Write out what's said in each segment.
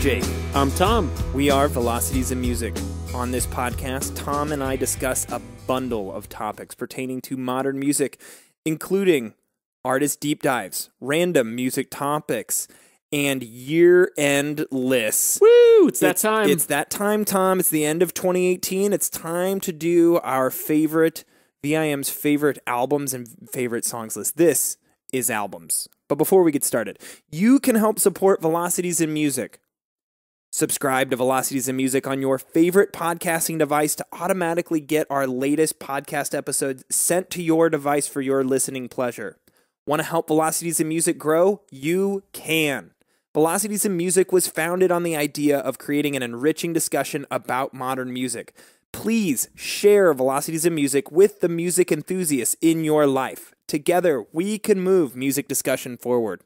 Jake. I'm Thom. We are Velocities in Music. On this podcast, Thom and I discuss a bundle of topics pertaining to modern music, including artist deep dives, random music topics, and year-end lists. Woo! It's that time. It's that time, Thom. It's the end of 2018. It's time to do our favorite, VIM's favorite albums and favorite songs list. This is albums. But before we get started, you can help support Velocities in Music. Subscribe to Velocities in Music on your favorite podcasting device to automatically get our latest podcast episodes sent to your device for your listening pleasure. Want to help Velocities in Music grow? You can. Velocities in Music was founded on the idea of creating an enriching discussion about modern music. Please share Velocities in Music with the music enthusiasts in your life. Together, we can move music discussion forward.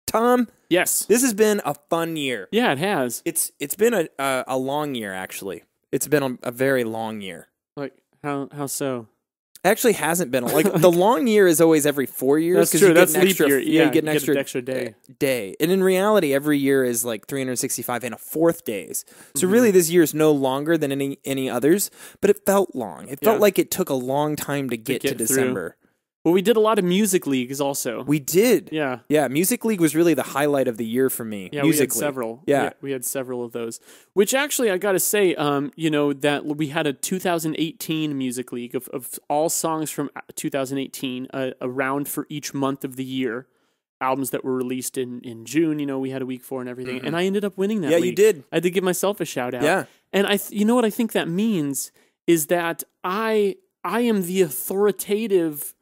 Thom? Yes. This has been a fun year. Yeah, it has. It's been a long year, actually. It's been a very long year. Like, how so? Actually hasn't been. Like, the long year is always every 4 years. That's true. That's leap extra, year. Yeah, you get an extra day. And in reality, every year is like 365 and a fourth days. So really, this year is no longer than any others, but it felt long. It felt like it took a long time to get to December. Well, we did a lot of music leagues also. We did. Yeah. Yeah, Music League was really the highlight of the year for me. Yeah, Music we had League. several. Yeah. We had several of those. Which actually, I got to say, that we had a 2018 Music League of all songs from 2018, a round for each month of the year. Albums that were released in June, we had a week for and everything. Mm-hmm. And I ended up winning that league. You did. I had to give myself a shout out. Yeah. And you know what I think that means is that I am the authoritative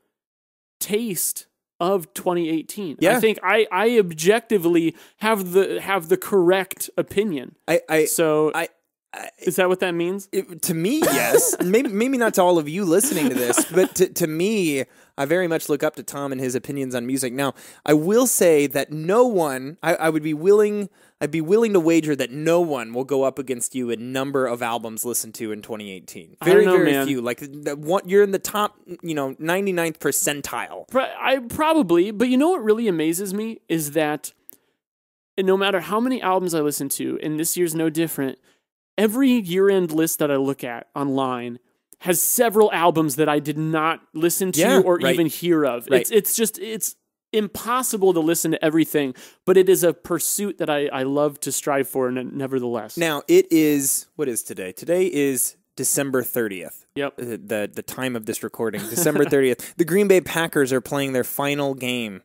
taste of 2018. Yeah. I think I objectively have the correct opinion. Is that what that means? To me, yes. maybe not to all of you listening to this, but to me, I very much look up to Thom and his opinions on music. Now, I will say that no one, I'd be willing to wager that no one will go up against you in number of albums listened to in 2018. Very few. Like you're in the top, 99th percentile. Probably, but you know what really amazes me is that no matter how many albums I listen to, and this year's no different, every year-end list that I look at online has several albums that I did not listen to or even hear of. Right. It's impossible to listen to everything, but it is a pursuit that I love to strive for, nevertheless. Now, what is today? Today is December 30th. Yep. The time of this recording, December 30th. The Green Bay Packers are playing their final game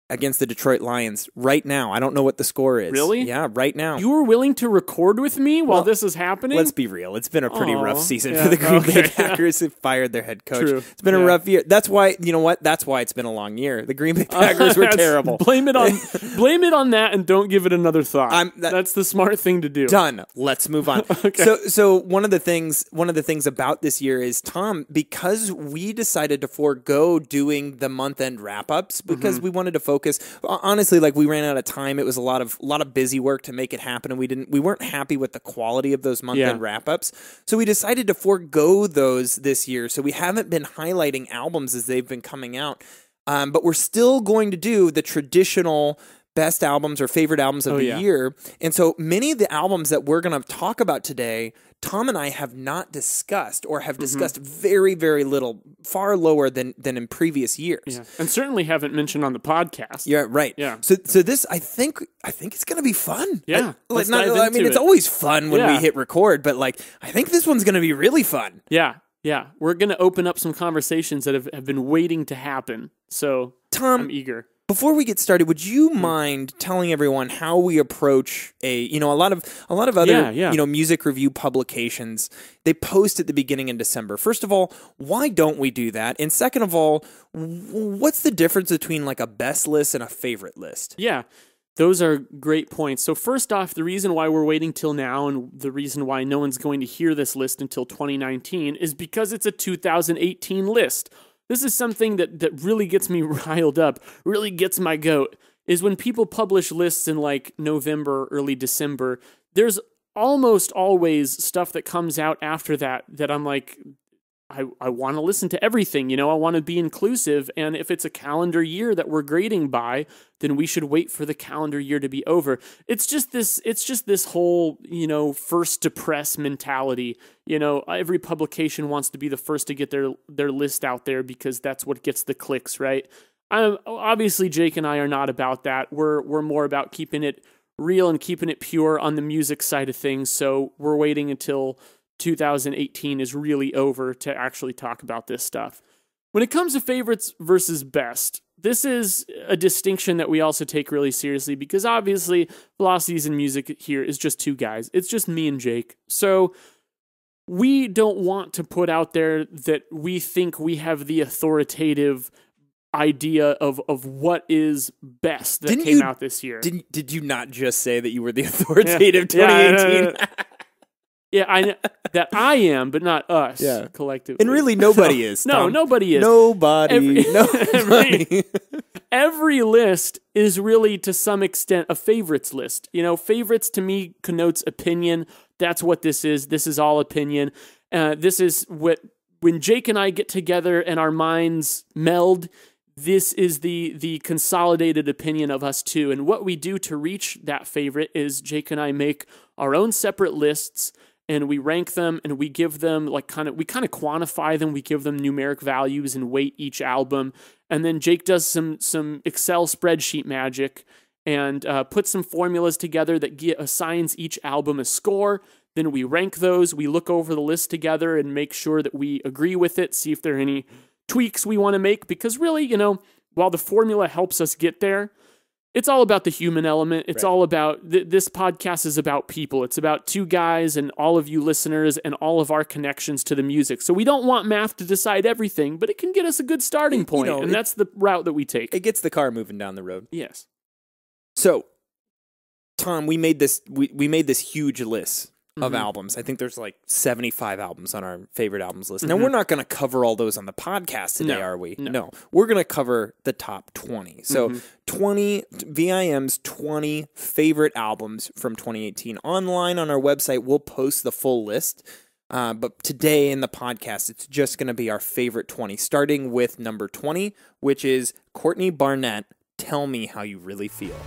against the Detroit Lions right now. I don't know what the score is. Really? Yeah, right now. You were willing to record with me while this is happening? Let's be real. It's been a pretty rough season for the Green Bay Packers. They fired their head coach. True. It's been a rough year. That's why, you know what? That's why it's been a long year. The Green Bay Packers were terrible. Blame it on that and don't give it another thought. That's the smart thing to do. Done. Let's move on. Okay. So one of the things about this year is, Thom, because we decided to forego doing the month-end wrap-ups because we wanted to focus. Honestly, like, we ran out of time. It was a lot of busy work to make it happen, and we weren't happy with the quality of those month-end wrap-ups. So we decided to forego those this year. So we haven't been highlighting albums as they've been coming out. But we're still going to do the traditional best albums or favorite albums of the year. And so many of the albums that we're going to talk about today, Thom and I have not discussed or have discussed very, very little, far lower than in previous years. Yeah. And certainly haven't mentioned on the podcast. Yeah, right. Yeah. So this, I think it's going to be fun. Yeah. It's always fun when we hit record, but I think this one's going to be really fun. Yeah. Yeah. We're going to open up some conversations that have been waiting to happen. So Thom, I'm eager. Before we get started, would you mind telling everyone how we approach a lot of other music review publications? They post at the beginning in December. First of all, why don't we do that? And second of all, what's the difference between like a best list and a favorite list? Yeah. Those are great points. So first off, the reason why we're waiting till now and the reason why no one's going to hear this list until 2019 is because it's a 2018 list. This is something that really gets me riled up, really gets my goat, is when people publish lists in like November, early December, there's almost always stuff that comes out after that I'm like, I want to listen to everything, I want to be inclusive. And if it's a calendar year that we're grading by, then we should wait for the calendar year to be over. It's just this whole, first to press mentality. Every publication wants to be the first to get their list out there because that's what gets the clicks, right? Obviously, Jake and I are not about that. We're more about keeping it real and keeping it pure on the music side of things. So we're waiting until 2018 is really over to actually talk about this stuff. When it comes to favorites versus best, this is a distinction that we also take really seriously because obviously Velocities in Music here is just two guys. It's just me and Jake. So we don't want to put out there that we think we have the authoritative idea of what is best that came out this year. Did you not just say that you were the authoritative 2018? Yeah, I know that I am, but not us collectively. And really, nobody is. No, Tom. nobody is. Nobody. Every list is really, to some extent, a favorites list. Favorites to me connotes opinion. That's what this is. This is all opinion. This is when Jake and I get together and our minds meld. This is the consolidated opinion of us two. And what we do to reach that favorite is Jake and I make our own separate lists and we rank them and we give them we kind of quantify them. We give them numeric values and weight each album. And then Jake does some Excel spreadsheet magic and puts some formulas together that assigns each album a score. Then we rank those. We look over the list together and make sure that we agree with it, see if there are any tweaks we want to make, because really, while the formula helps us get there, it's all about the human element. It's all about, this podcast is about people. It's about two guys and all of you listeners and all of our connections to the music. So we don't want math to decide everything, but it can get us a good starting point, and that's the route that we take. It gets the car moving down the road. Yes. So, Tom, we made this huge list of albums. I think there's 75 albums on our favorite albums list. Now, we're not going to cover all those on the podcast today, are we? No. We're going to cover the top 20. So 20 VIM's 20 favorite albums from 2018. Online on our website, we'll post the full list. But today in the podcast, it's just going to be our favorite 20, starting with number 20, which is Courtney Barnett, Tell Me How You Really Feel.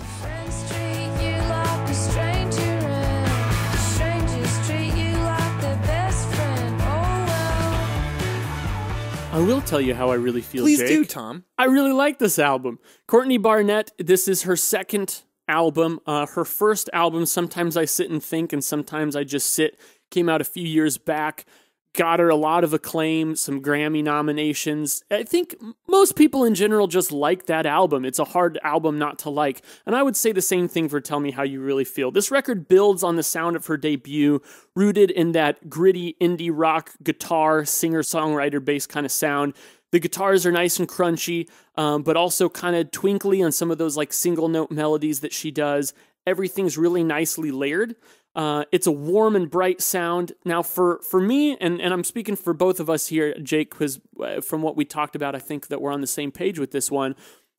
I will tell you how I really feel, Please Jake. do, Tom. I really like this album. Courtney Barnett, this is her second album. Her first album, Sometimes I Sit and Think, and Sometimes I Just Sit, came out a few years back. Got her a lot of acclaim, some Grammy nominations. I think most people in general just like that album. It's a hard album not to like. And I would say the same thing for Tell Me How You Really Feel. This record builds on the sound of her debut, rooted in that gritty indie rock guitar, singer-songwriter bass kind of sound. The guitars are nice and crunchy, but also kind of twinkly on some of those single note melodies that she does. Everything's really nicely layered. It's a warm and bright sound. Now, for me, and I'm speaking for both of us here, Jake, because from what we talked about, I think that we're on the same page with this one.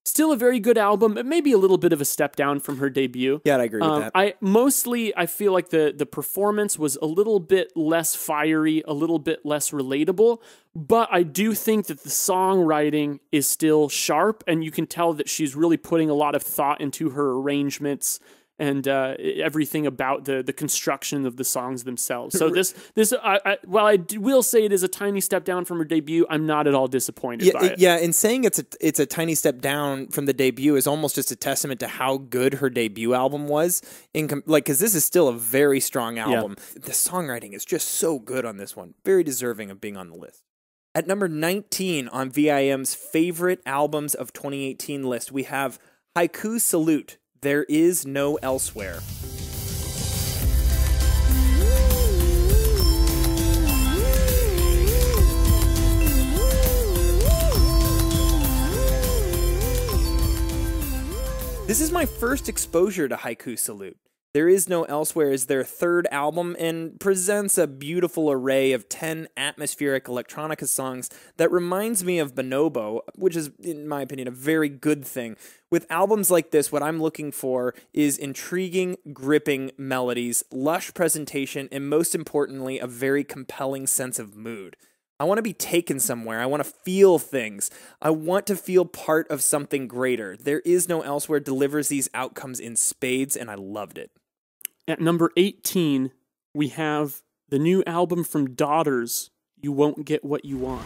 Still a very good album, but maybe a little bit of a step down from her debut. Yeah, I agree with that. I feel like the performance was a little bit less fiery, a little bit less relatable, but I do think that the songwriting is still sharp, and you can tell that she's really putting a lot of thought into her arrangements and everything about the construction of the songs themselves. So while I will say it is a tiny step down from her debut, I'm not at all disappointed by it. Yeah, and saying it's a tiny step down from the debut is almost just a testament to how good her debut album was. Because this is still a very strong album. Yeah. The songwriting is just so good on this one. Very deserving of being on the list. At number 19 on VIM's favorite albums of 2018 list, we have Haiku Salute, There Is No Elsewhere. This is my first exposure to Haiku Salute. There Is No Elsewhere is their third album and presents a beautiful array of 10 atmospheric electronica songs that reminds me of Bonobo, which is, in my opinion, a very good thing. With albums like this, what I'm looking for is intriguing, gripping melodies, lush presentation, and most importantly, a very compelling sense of mood. I want to be taken somewhere. I want to feel things. I want to feel part of something greater. There Is No Elsewhere delivers these outcomes in spades, and I loved it. At number 18, we have the new album from Daughters, You Won't Get What You Want.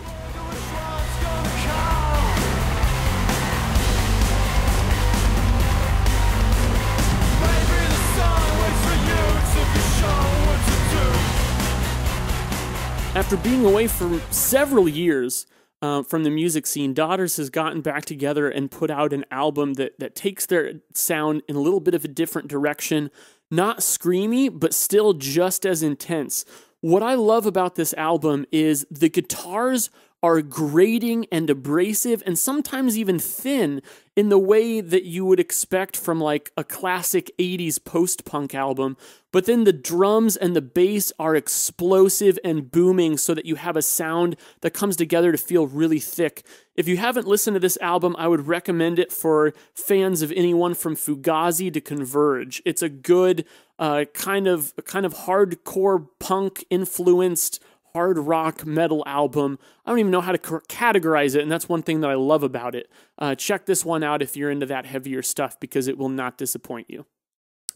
After being away for several years from the music scene, Daughters has gotten back together and put out an album that takes their sound in a little bit of a different direction. Not screamy, but still just as intense. What I love about this album is the guitars are grating and abrasive and sometimes even thin in the way that you would expect from like a classic 80s post-punk album. But then the drums and the bass are explosive and booming so that you have a sound that comes together to feel really thick. If you haven't listened to this album, I would recommend it for fans of anyone from Fugazi to Converge. It's a good kind of hardcore punk influenced hard rock metal album. I don't even know how to categorize it, and that's one thing that I love about it. Check this one out if you're into that heavier stuff, because it will not disappoint you.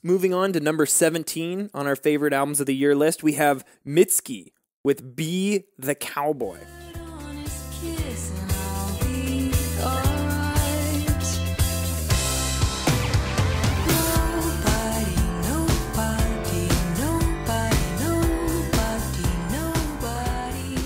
Moving on to number 17 on our favorite albums of the year list, we have Mitsuki with Be the Cowboy.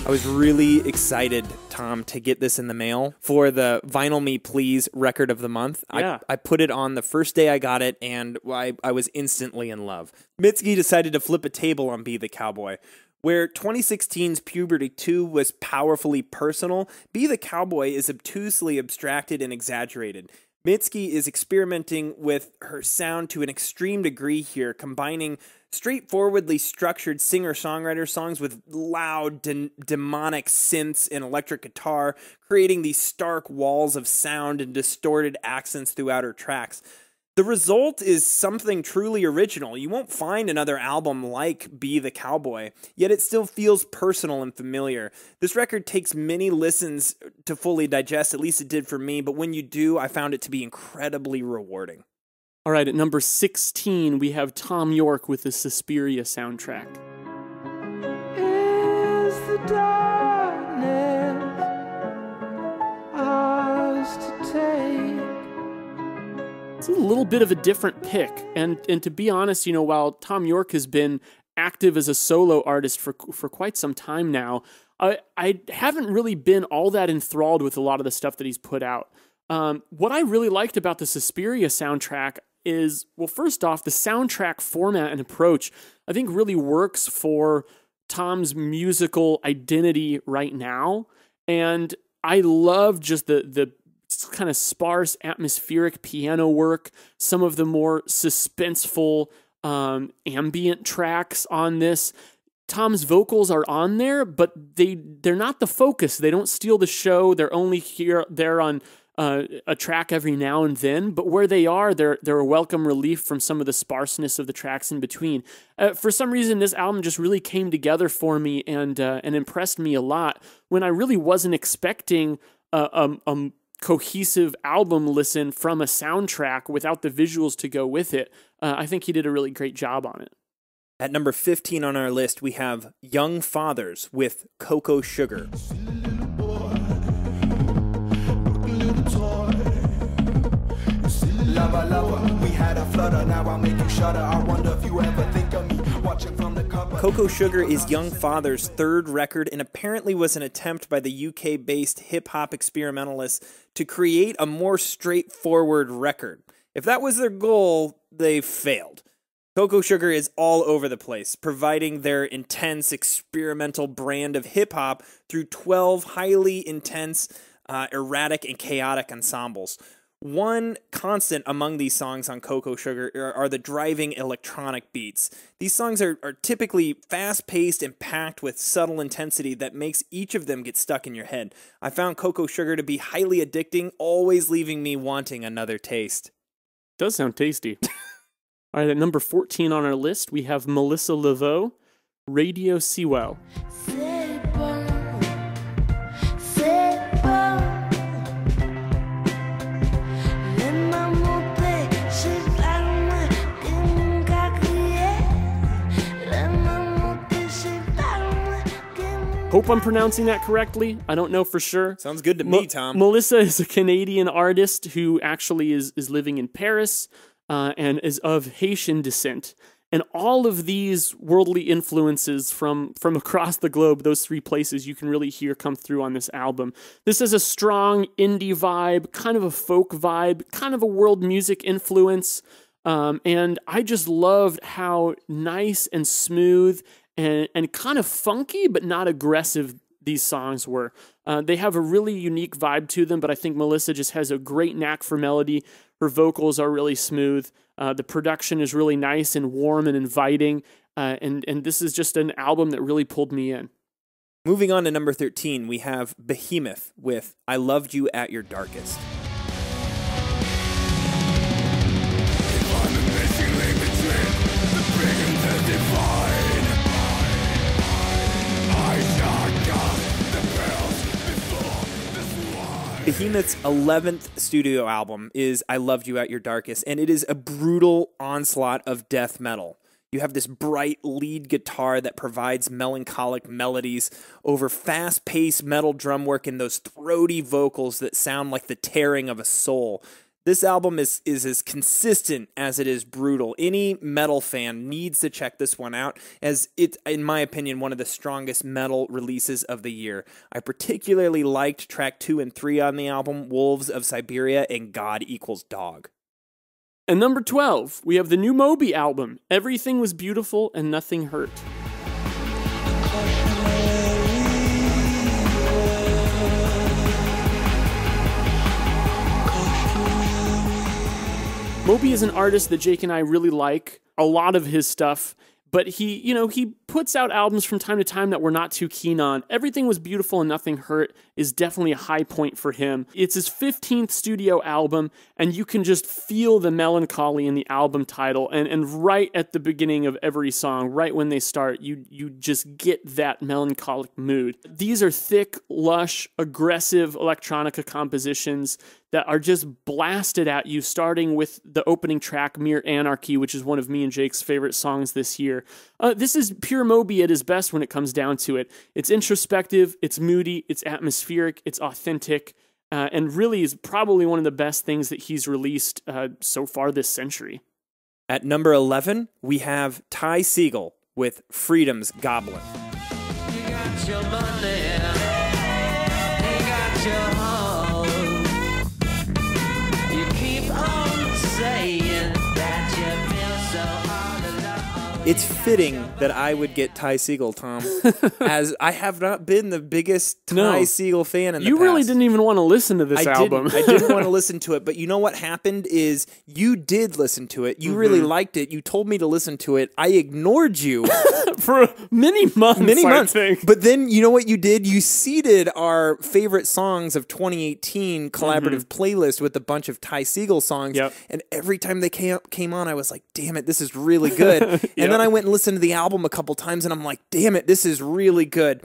I was really excited, Tom, to get this in the mail for the Vinyl Me Please record of the month. Yeah. I put it on the first day I got it, and I was instantly in love. Mitsuki decided to flip a table on Be the Cowboy. Where 2016's Puberty 2 was powerfully personal, Be the Cowboy is obtusely abstracted and exaggerated. Mitsuki is experimenting with her sound to an extreme degree here, combining straightforwardly structured singer-songwriter songs with loud, demonic synths and electric guitar, creating these stark walls of sound and distorted accents throughout her tracks. The result is something truly original. You won't find another album like Be the Cowboy, yet it still feels personal and familiar. This record takes many listens to fully digest, at least it did for me, but when you do, I found it to be incredibly rewarding. All right, at number 16, we have Thom Yorke with the Suspiria soundtrack. Is the darkness ours to take? It's a little bit of a different pick, and to be honest, you know, while Thom Yorke has been active as a solo artist for quite some time now, I haven't really been all that enthralled with a lot of the stuff that he's put out. What I really liked about the Suspiria soundtrack is, well, first off, the soundtrack format and approach, I think really works for Tom's musical identity right now. And I love just the kind of sparse atmospheric piano work, some of the more suspenseful ambient tracks on this. Tom's vocals are on there, but they're not the focus. They don't steal the show. They're only there on a track every now and then, but where they are, they're a welcome relief from some of the sparseness of the tracks in between. For some reason, this album just really came together for me and impressed me a lot when I really wasn't expecting a cohesive album listen from a soundtrack without the visuals to go with it. I think he did a really great job on it. At number 15 on our list, we have Young Fathers with Cocoa Sugar. Cocoa Sugar is Young Father's third record and apparently was an attempt by the UK-based hip-hop experimentalists to create a more straightforward record. If that was their goal, they failed. Cocoa Sugar is all over the place, providing their intense experimental brand of hip-hop through 12 highly intense, erratic, and chaotic ensembles. One constant among these songs on Cocoa Sugar are the driving electronic beats. These songs are typically fast-paced and packed with subtle intensity that makes each of them get stuck in your head. I found Cocoa Sugar to be highly addicting, always leaving me wanting another taste. Does sound tasty. All right, at number 14 on our list, we have Melissa Laveau, Radio Sewell. Hope I'm pronouncing that correctly. I don't know for sure. Sounds good to me, Tom. Melissa is a Canadian artist who actually is living in Paris and is of Haitian descent. And all of these worldly influences from across the globe, those three places, you can really hear come through on this album. This is a strong indie vibe, kind of a folk vibe, kind of a world music influence. And I just loved how nice and smooth and kind of funky, but not aggressive these songs were. They have a really unique vibe to them, but I think Melissa just has a great knack for melody. Her vocals are really smooth. The production is really nice and warm and inviting. And this is just an album that really pulled me in. Moving on to number 13, we have Behemoth with I Loved You at Your Darkest. Behemoth's 11th studio album is I Loved You at Your Darkest, and it is a brutal onslaught of death metal. You have this bright lead guitar that provides melancholic melodies over fast-paced metal drum work and those throaty vocals that sound like the tearing of a soul. This album is as consistent as it is brutal. Any metal fan needs to check this one out, as it's, in my opinion, one of the strongest metal releases of the year. I particularly liked track 2 and 3 on the album, Wolves of Siberia and God Equals Dog. And number 12, we have the new Moby album, Everything Was Beautiful and Nothing Hurt. Moby is an artist that Jake and I really like, a lot of his stuff, but he puts out albums from time to time that we're not too keen on. Everything Was Beautiful and Nothing Hurt is definitely a high point for him. It's his 15th studio album, and you can just feel the melancholy in the album title, and right at the beginning of every song, right when they start, you just get that melancholic mood. These are thick, lush, aggressive electronica compositions that are just blasted at you, starting with the opening track, Mere Anarchy, which is one of me and Jake's favorite songs this year. This is pure Moby at his best when it comes down to it. It's introspective, it's moody, it's atmospheric, it's authentic, and really is probably one of the best things that he's released so far this century. At number 11, we have Ty Segall with Freedom's Goblin. You got your money, you got your home. You keep on saying that you feel so all alone. It's fitting that I would get Ty Segall, Tom, as I have not been the biggest Ty Segall fan in the past. You really didn't even want to listen to this album. I didn't want to listen to it, but you know what happened is you did listen to it. You really liked it. You told me to listen to it. I ignored you. For many months, I think. But then, you know what you did? You seeded our favorite songs of 2018 collaborative playlist with a bunch of Ty Segall songs. Yep. And every time they came on, I was like, damn it, this is really good. And then I went and listened to the album a couple times, and I'm like, damn it, this is really good.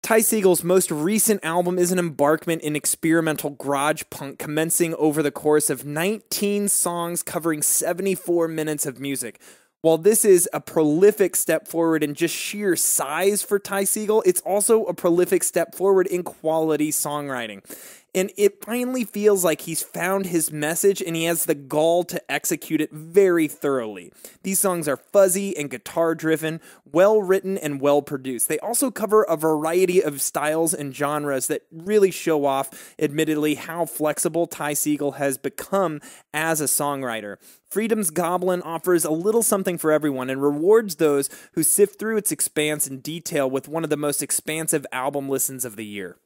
Ty Segall's most recent album is an embarkment in experimental garage punk, commencing over the course of 19 songs covering 74 minutes of music. While this is a prolific step forward in just sheer size for Ty Segall, it's also a prolific step forward in quality songwriting. And it finally feels like he's found his message and he has the gall to execute it very thoroughly. These songs are fuzzy and guitar-driven, well-written and well-produced. They also cover a variety of styles and genres that really show off, admittedly, how flexible Ty Segall has become as a songwriter. Freedom's Goblin offers a little something for everyone and rewards those who sift through its expanse in detail with one of the most expansive album listens of the year.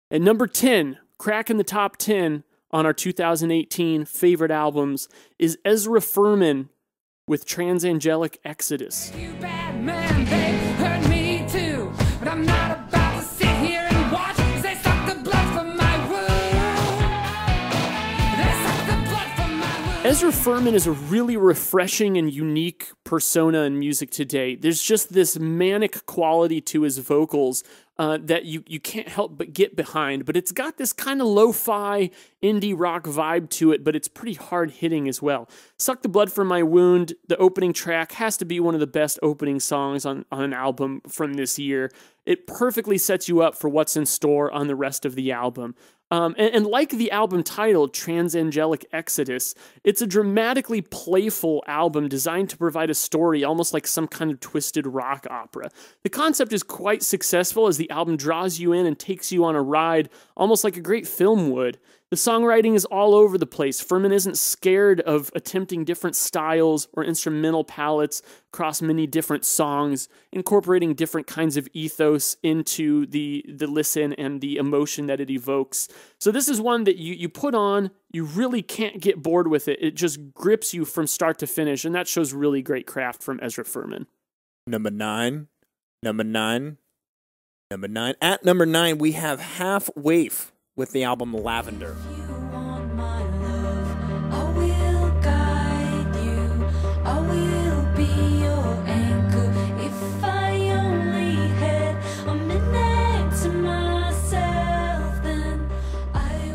At number 10, cracking the top 10 on our 2018 favorite albums, is Ezra Furman with Transangelic Exodus. You bad man, they hurt me too, but I'm not about to sit here and watch as they suck the blood from my wound. They suck the blood from my wound. Ezra Furman is a really refreshing and unique persona in music today. There's just this manic quality to his vocals. that you can't help but get behind. But it's got this kind of lo-fi indie rock vibe to it, but it's pretty hard hitting as well. Suck the Blood from My Wound, the opening track, has to be one of the best opening songs on an album from this year. It perfectly sets you up for what's in store on the rest of the album. And like the album title, Transangelic Exodus, it's a dramatically playful album designed to provide a story almost like some kind of twisted rock opera. The concept is quite successful as the album draws you in and takes you on a ride, almost like a great film would. The songwriting is all over the place. Furman isn't scared of attempting different styles or instrumental palettes across many different songs, incorporating different kinds of ethos into the listen and the emotion that it evokes. So this is one that you put on, you really can't get bored with it. It just grips you from start to finish, and that shows really great craft from Ezra Furman. Number nine. At number 9, we have Halfwave with the album Lavender.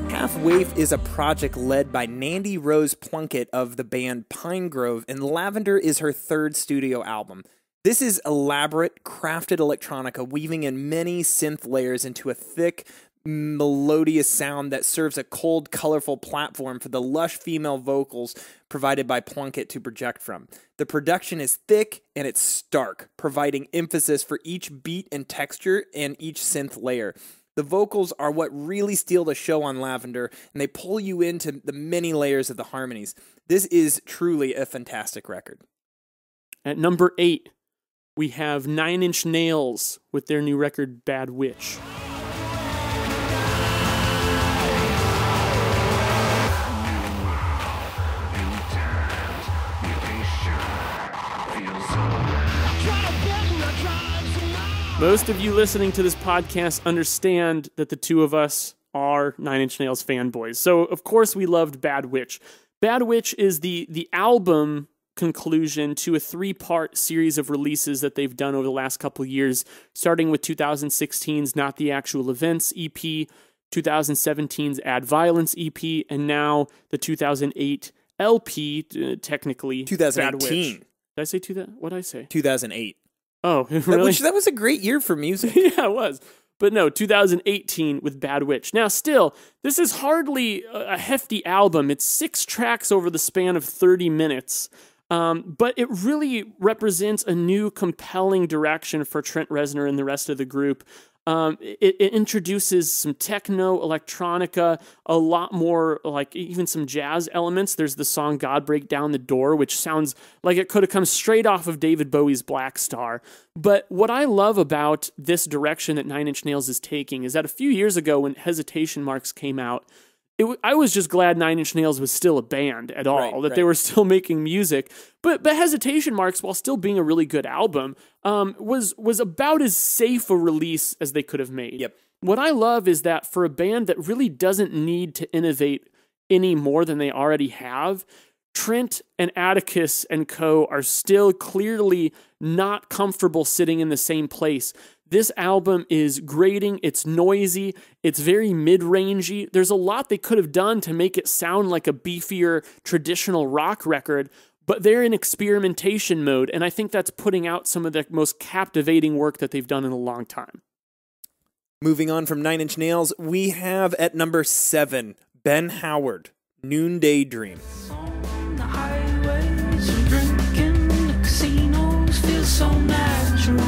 Halfwave is a project led by Nandy Rose Plunkett of the band Pinegrove, and Lavender is her third studio album. This is elaborate, crafted electronica, weaving in many synth layers into a thick, melodious sound that serves a cold, colorful platform for the lush female vocals provided by Plunkett to project from. The production is thick and it's stark, providing emphasis for each beat and texture and each synth layer. The vocals are what really steal the show on Lavender, and they pull you into the many layers of the harmonies. This is truly a fantastic record. At number 8, we have 9 Inch Nails with their new record, Bad Witch. Most of you listening to this podcast understand that the two of us are 9 Inch Nails fanboys. So, of course, we loved Bad Witch. Bad Witch is the album conclusion to a 3-part series of releases that they've done over the last couple of years, starting with 2016's Not the Actual Events EP, 2017's Add Violence EP, and now the 2008 LP, technically, 2018. Bad Witch. Did I say what did I say? 2008. Oh, really? That was a great year for music. Yeah, it was. But no, 2018 with Bad Witch. Now, still, this is hardly a hefty album. It's 6 tracks over the span of 30 minutes. But it really represents a new, compelling direction for Trent Reznor and the rest of the group. It introduces some techno, electronica, a lot more, like even some jazz elements. There's the song God Break Down the Door, which sounds like it could have come straight off of David Bowie's Black Star. But what I love about this direction that 9 Inch Nails is taking is that a few years ago when Hesitation Marks came out, I was just glad 9 Inch Nails was still a band at all, that they were still making music. But Hesitation Marks, while still being a really good album, was about as safe a release as they could have made. Yep. What I love is that for a band that really doesn't need to innovate any more than they already have, Trent and Atticus and co. are still clearly not comfortable sitting in the same place. This album is grating, it's noisy, it's very mid-rangey. There's a lot they could have done to make it sound like a beefier traditional rock record, but they're in experimentation mode, and I think that's putting out some of the most captivating work that they've done in a long time. Moving on from 9 Inch Nails, we have at number 7, Ben Howard, Noonday Dream. On the highways, drinking, the casinos feel so natural.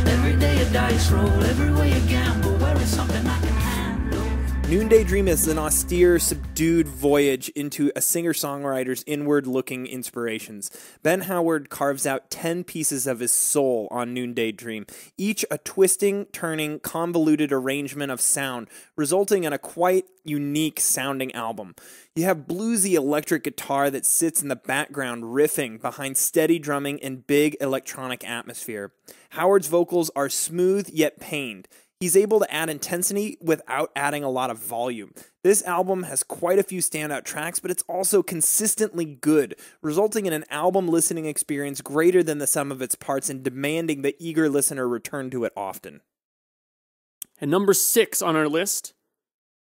Every day a dice roll, every way a gamble, where is something I can handle? Noonday Dream is an austere, subdued voyage into a singer-songwriter's inward-looking inspirations. Ben Howard carves out 10 pieces of his soul on Noonday Dream, each a twisting, turning, convoluted arrangement of sound, resulting in a quite unique-sounding album. You have bluesy electric guitar that sits in the background riffing behind steady drumming and big electronic atmosphere. Howard's vocals are smooth yet pained. He's able to add intensity without adding a lot of volume. This album has quite a few standout tracks, but it's also consistently good, resulting in an album listening experience greater than the sum of its parts and demanding the eager listener return to it often. And number 6 on our list,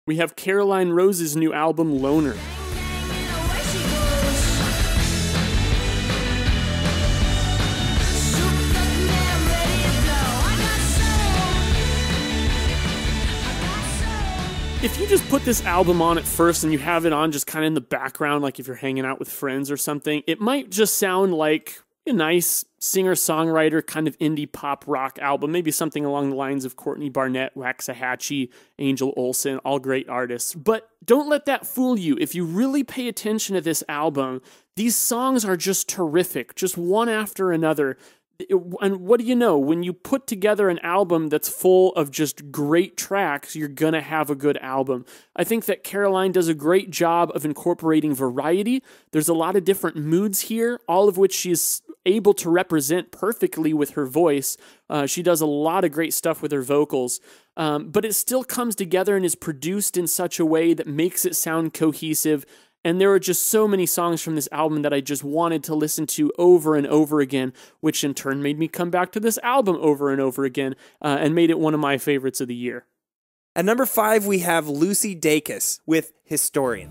we have Caroline Rose's new album, Loner. If you just put this album on at first and you have it on just kind of in the background, like if you're hanging out with friends or something, it might just sound like a nice singer-songwriter kind of indie pop rock album, maybe something along the lines of Courtney Barnett, Waxahachie, Angel Olsen, all great artists. But don't let that fool you. If you really pay attention to this album, these songs are just terrific, just one after another. And what do you know? When you put together an album that's full of just great tracks, you're going to have a good album. I think that Caroline does a great job of incorporating variety. There's a lot of different moods here, all of which she's able to represent perfectly with her voice. She does a lot of great stuff with her vocals, but it still comes together and is produced in such a way that makes it sound cohesive. And there are just so many songs from this album that I just wanted to listen to over and over again, which in turn made me come back to this album over and over again, and made it one of my favorites of the year. At number 5, we have Lucy Dacus with Historian.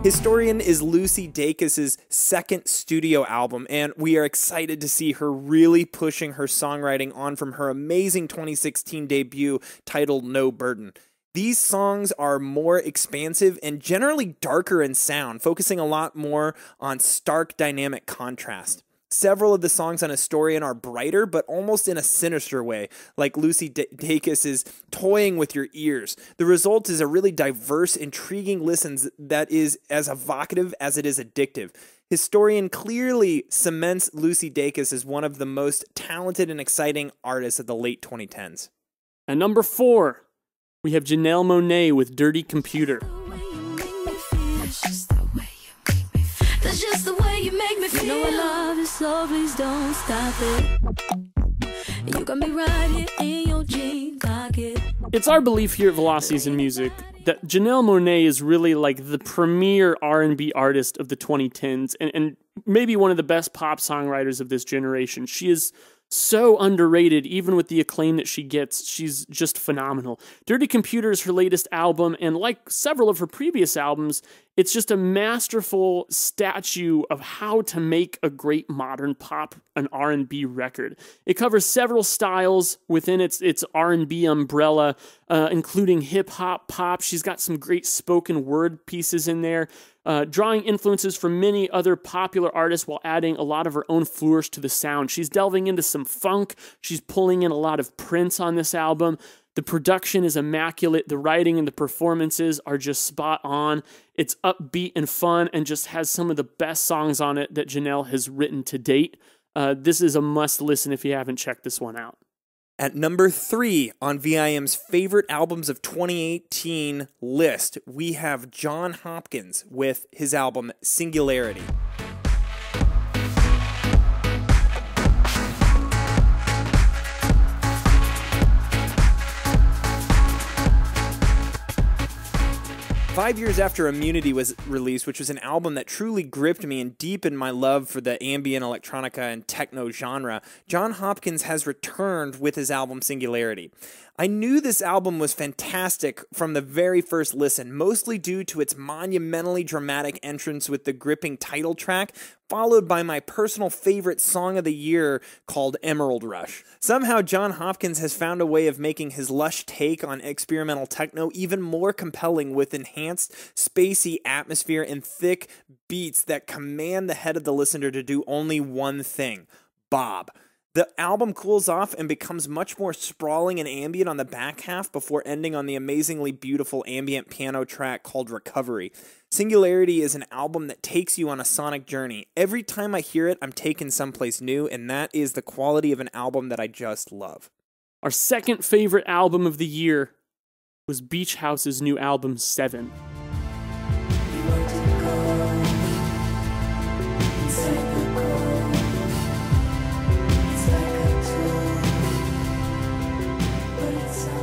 Historian is Lucy Dacus's second studio album, and we are excited to see her really pushing her songwriting on from her amazing 2016 debut titled No Burden. These songs are more expansive and generally darker in sound, focusing a lot more on stark dynamic contrast. Several of the songs on Historian are brighter, but almost in a sinister way, like Lucy Dacus is toying with your ears. The result is a really diverse, intriguing listen that is as evocative as it is addictive. Historian clearly cements Lucy Dacus as one of the most talented and exciting artists of the late 2010s. At number 4, we have Janelle Monae with Dirty Computer. That's just the way you make me feel. You know I love you, so please don't stop it. You got me right here in your jean pocket. It's our belief here at Velocities in Music that Janelle Monae is really like the premier R&B artist of the 2010s and maybe one of the best pop songwriters of this generation. She is so underrated, even with the acclaim that she gets. She's just phenomenal. Dirty Computer is her latest album, and like several of her previous albums, it's just a masterful statue of how to make a great modern pop and R&B record. It covers several styles within its R&B umbrella, including hip-hop, pop. She's got some great spoken word pieces in there, drawing influences from many other popular artists while adding a lot of her own flourish to the sound. She's delving into some funk. She's pulling in a lot of Prince on this album. The production is immaculate. The writing and the performances are just spot on. It's upbeat and fun and just has some of the best songs on it that Janelle has written to date. This is a must listen if you haven't checked this one out. At number 3 on VIM's favorite albums of 2018 list, we have John Hopkins with his album Singularity. 5 years after Immunity was released, which was an album that truly gripped me and deepened my love for the ambient electronica and techno genre, John Hopkins has returned with his album Singularity. I knew this album was fantastic from the very first listen, mostly due to its monumentally dramatic entrance with the gripping title track, followed by my personal favorite song of the year called Emerald Rush. Somehow John Hopkins has found a way of making his lush take on experimental techno even more compelling with enhanced, spacey atmosphere and thick beats that command the head of the listener to do only one thing: bob. The album cools off and becomes much more sprawling and ambient on the back half before ending on the amazingly beautiful ambient piano track called Recovery. Singularity is an album that takes you on a sonic journey. Every time I hear it, I'm taken someplace new, and that is the quality of an album that I just love. Our second favorite album of the year was Beach House's new album, 7.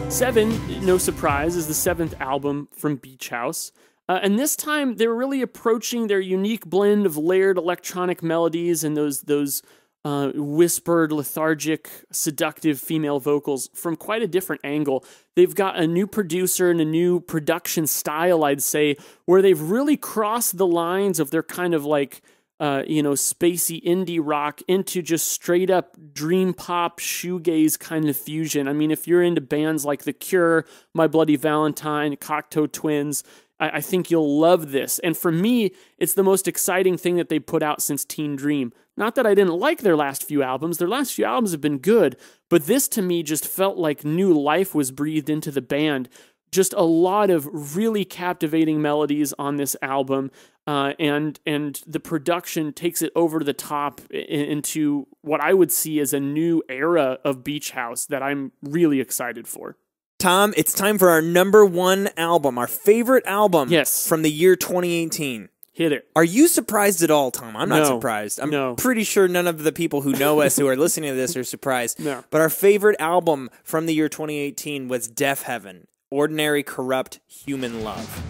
Seven, no surprise, is the 7th album from Beach House. And this time, they're really approaching their unique blend of layered electronic melodies and those whispered, lethargic, seductive female vocals from quite a different angle. They've got a new producer and a new production style, I'd say, where they've really crossed the lines of their kind of like, spacey indie rock into just straight up dream pop, shoegaze kind of fusion. I mean, if you're into bands like The Cure, My Bloody Valentine, Cocteau Twins, I think you'll love this. And for me, it's the most exciting thing that they put out since Teen Dream. Not that I didn't like their last few albums. Their last few albums have been good. But this, to me, just felt like new life was breathed into the band. Just a lot of really captivating melodies on this album. And the production takes it over the top into what I would see as a new era of Beach House that I'm really excited for. Thom, it's time for our number one album, our favorite album Yes. from the year 2018. Hit it. Are you surprised at all, Thom? I'm not No. surprised. I'm No. pretty sure none of the people who know us who are listening to this are surprised. No. But our favorite album from the year 2018 was Deaf Heaven, Ordinary Corrupt Human Love.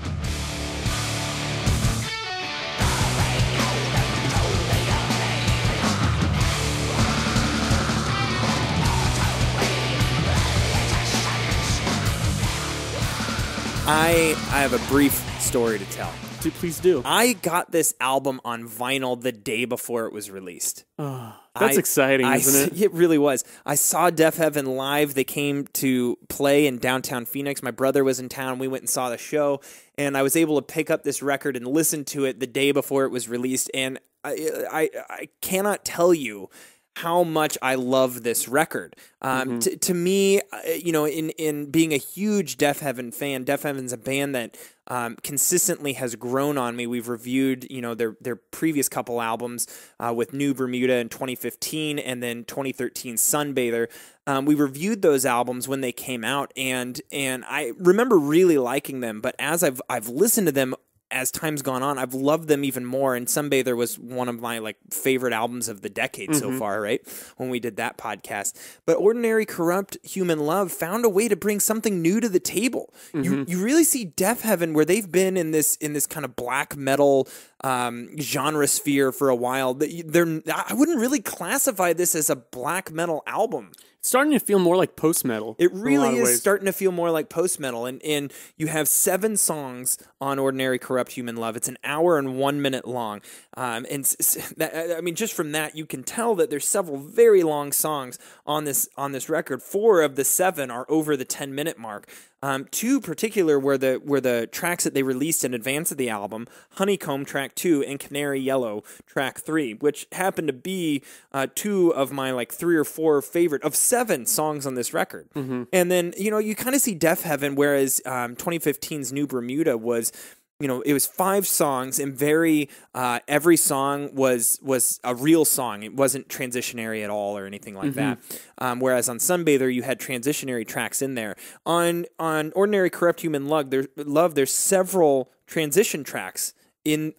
I have a brief story to tell. Please do. I got this album on vinyl the day before it was released. That's exciting, isn't it? It really was. I saw Deaf Heaven live. They came to play in downtown Phoenix. My brother was in town. We went and saw the show, and I was able to pick up this record and listen to it the day before it was released. And I cannot tell you how much I love this record. To me, in being a huge Deaf Heaven fan, Deaf Heaven's a band that consistently has grown on me. We've reviewed, their previous couple albums with New Bermuda in 2015 and then 2013 Sunbather. We reviewed those albums when they came out, and I remember really liking them. But as I've listened to them as time's gone on, I've loved them even more. And Sunbather was one of my favorite albums of the decade so far, right? When we did that podcast. But Ordinary Corrupt Human Love found a way to bring something new to the table. You really see Deaf Heaven, where they've been in this kind of black metal genre sphere for a while. I wouldn't really classify this as a black metal album. It's starting to feel more like post-metal. It really is starting to feel more like post-metal. And you have 7 songs on Ordinary Corrupt Human Love. It's an hour and 1 minute long. Just from that, you can tell that there's several very long songs on this record. 4 of the 7 are over the 10-minute mark. 2 particular were the tracks that they released in advance of the album, Honeycomb track 2 and Canary Yellow track 3, which happened to be 2 of my 3 or 4 favorite of 7 songs on this record. And then, you kind of see Deaf Heaven, whereas 2015's New Bermuda was, it was 5 songs, and every song was a real song. It wasn't transitionary at all or anything like that. Whereas on Sunbather, you had transitionary tracks in there. On Ordinary Corrupt Human Love, there's several transition tracks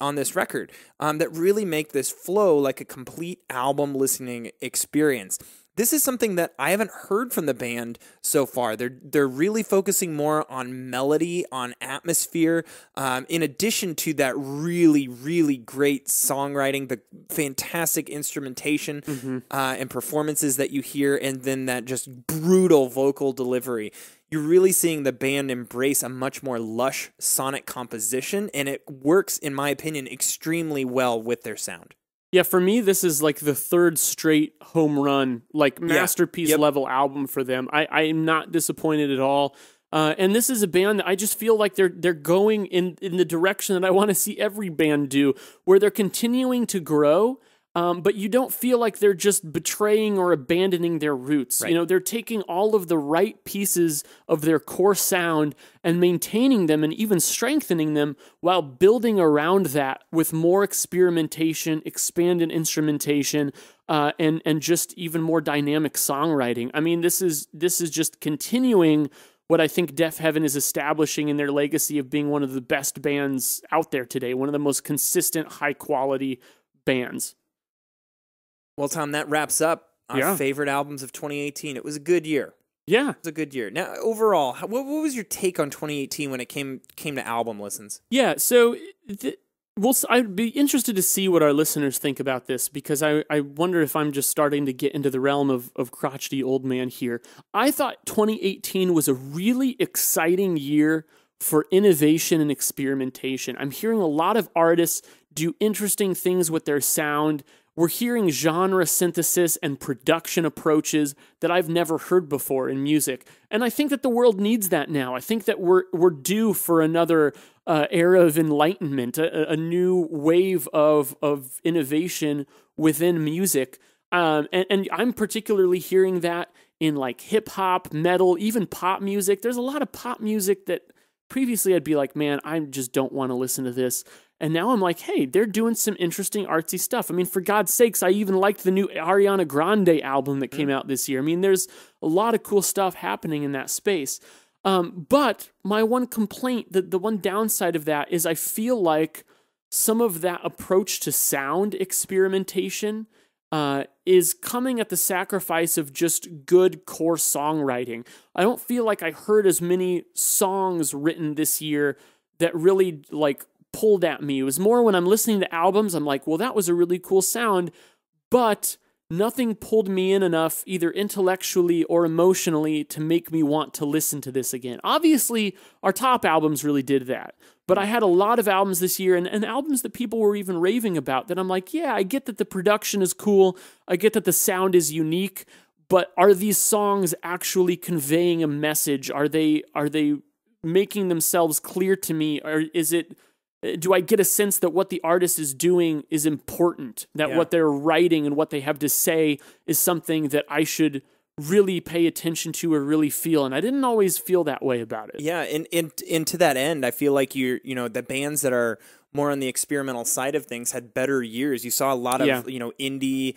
on this record that really make this flow like a complete album listening experience. This is something that I haven't heard from the band so far. They're really focusing more on melody, on atmosphere, in addition to that really, really great songwriting, the fantastic instrumentation and performances that you hear, and then that just brutal vocal delivery. You're really seeing the band embrace a much more lush sonic composition, and it works, in my opinion, extremely well with their sound. Yeah, for me, this is the 3rd straight home run, masterpiece level album for them. I am not disappointed at all. And this is a band that I just feel like they're going in the direction that I want to see every band do, where they're continuing to grow, but you don't feel like they're just betraying or abandoning their roots. Right. They're taking all of the right pieces of their core sound and maintaining them and even strengthening them while building around that with more experimentation, expanded instrumentation, and just even more dynamic songwriting. I mean, this is just continuing what I think Deaf Heaven is establishing in their legacy of being one of the best bands out there today, one of the most consistent, high-quality bands. Well, Thom, that wraps up our favorite albums of 2018. It was a good year. Yeah. It was a good year. Now, overall, what was your take on 2018 when it came to album listens? Yeah, so I'd be interested to see what our listeners think about this, because I wonder if I'm just starting to get into the realm of crotchety old man here. I thought 2018 was a really exciting year for innovation and experimentation. I'm hearing a lot of artists do interesting things with their sound. We're hearing genre synthesis and production approaches that I've never heard before in music. And I think that the world needs that now. I think that we're due for another era of enlightenment, a new wave of innovation within music. And I'm particularly hearing that in like hip hop, metal, even pop music. There's a lot of pop music that previously I'd be like, man, I just don't want to listen to this. And now I'm like, hey, they're doing some interesting artsy stuff. I mean, for God's sakes, I even liked the new Ariana Grande album that came out this year. I mean, there's a lot of cool stuff happening in that space. But my one complaint, the one downside of that is I feel like some of that approach to sound experimentation is coming at the sacrifice of just good core songwriting. I don't feel like I heard as many songs written this year that really like pulled at me. It was more when I'm listening to albums, I'm like, well, that was a really cool sound, but nothing pulled me in enough, either intellectually or emotionally, to make me want to listen to this again. Obviously, our top albums really did that, but I had a lot of albums this year, and albums that people were even raving about, that I'm like, yeah, I get that the production is cool, I get that the sound is unique, but are these songs actually conveying a message? Are they making themselves clear to me, or do I get a sense that what the artist is doing is important, that what they're writing and what they have to say is something that I should really pay attention to or really feel? And I didn't always feel that way about it. Yeah, and to that end, I feel like the bands that are more on the experimental side of things had better years. You saw a lot of indie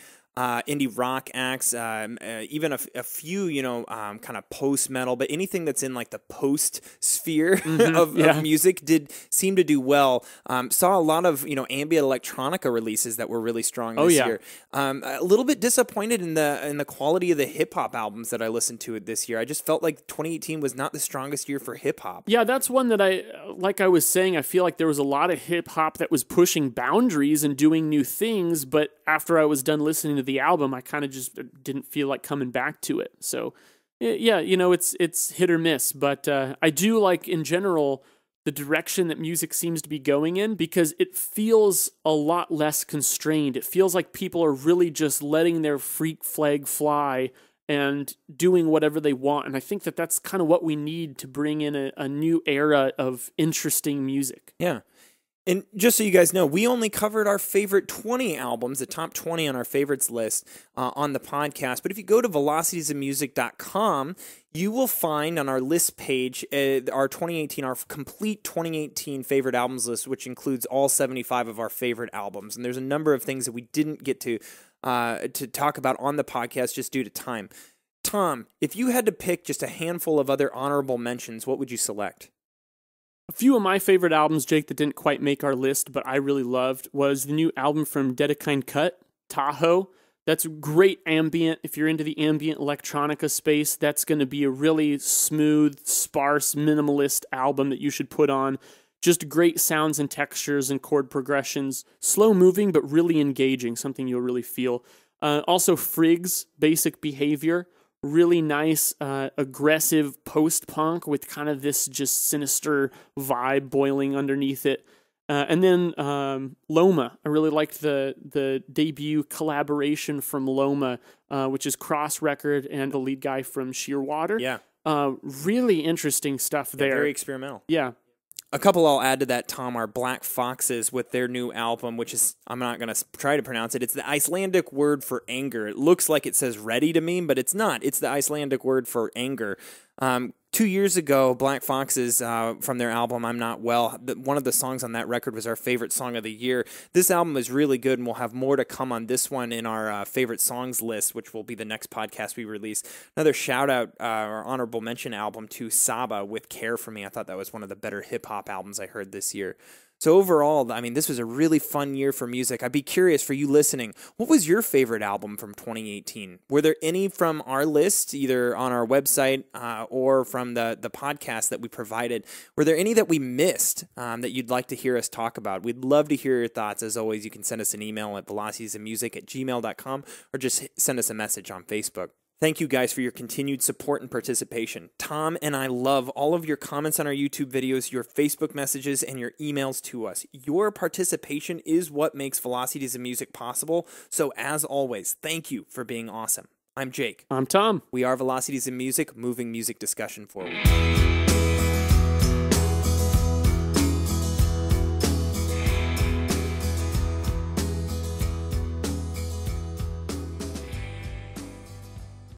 rock acts, even a few, kind of post metal, but anything that's in like the post sphere of music did seem to do well. Saw a lot of, ambient electronica releases that were really strong this year. A little bit disappointed in the quality of the hip hop albums that I listened to this year. I just felt like 2018 was not the strongest year for hip hop. Yeah, that's one that like I was saying, I feel like there was a lot of hip hop that was pushing boundaries and doing new things, but after I was done listening to the album, I kind of just didn't feel like coming back to it. So, yeah, it's hit or miss. But I do like, in general, the direction that music seems to be going in, because it feels a lot less constrained. It feels like people are really just letting their freak flag fly and doing whatever they want. And I think that that's kind of what we need to bring in a new era of interesting music. Yeah. And just so you guys know, we only covered our favorite 20 albums, the top 20 on our favorites list on the podcast. But if you go to velocitiesofmusic.com, you will find on our list page our complete 2018 favorite albums list, which includes all 75 of our favorite albums. And there's a number of things that we didn't get to talk about on the podcast just due to time. Tom, if you had to pick just a handful of other honorable mentions, what would you select? A few of my favorite albums, Jake, that didn't quite make our list, but I really loved, was the new album from Dedekind Cut, Tahoe. That's great ambient. If you're into the ambient electronica space, that's going to be a really smooth, sparse, minimalist album that you should put on. Just great sounds and textures and chord progressions. Slow moving, but really engaging, something you'll really feel. Also, Frigg's Basic Behavior. Really nice, aggressive post-punk with kind of this just sinister vibe boiling underneath it. And then Loma. I really liked the debut collaboration from Loma, which is Cross Record and the lead guy from Shearwater. Yeah. Really interesting stuff there. Very experimental. Yeah. A couple I'll add to that, Tom, are Black Foxes with their new album, which is, I'm not going to try to pronounce it. It's the Icelandic word for anger. It looks like it says ready to me, but it's not. It's the Icelandic word for anger. 2 years ago, Black Foxes, from their album I'm Not Well, one of the songs on that record was our favorite song of the year. This album is really good, and we'll have more to come on this one in our favorite songs list, which will be the next podcast we release. Another shout-out or honorable mention album to Saba with Care For Me. I thought that was one of the better hip-hop albums I heard this year. So overall, I mean, this was a really fun year for music. I'd be curious for you listening, what was your favorite album from 2018? Were there any from our list, either on our website or from the podcast that we provided? Were there any that we missed that you'd like to hear us talk about? We'd love to hear your thoughts. As always, you can send us an email at velocitiesofmusic@gmail.com or just send us a message on Facebook. Thank you guys for your continued support and participation. Thom and I love all of your comments on our YouTube videos, your Facebook messages, and your emails to us. Your participation is what makes Velocities of Music possible. So as always, thank you for being awesome. I'm Jake. I'm Thom. We are Velocities of Music, moving music discussion forward.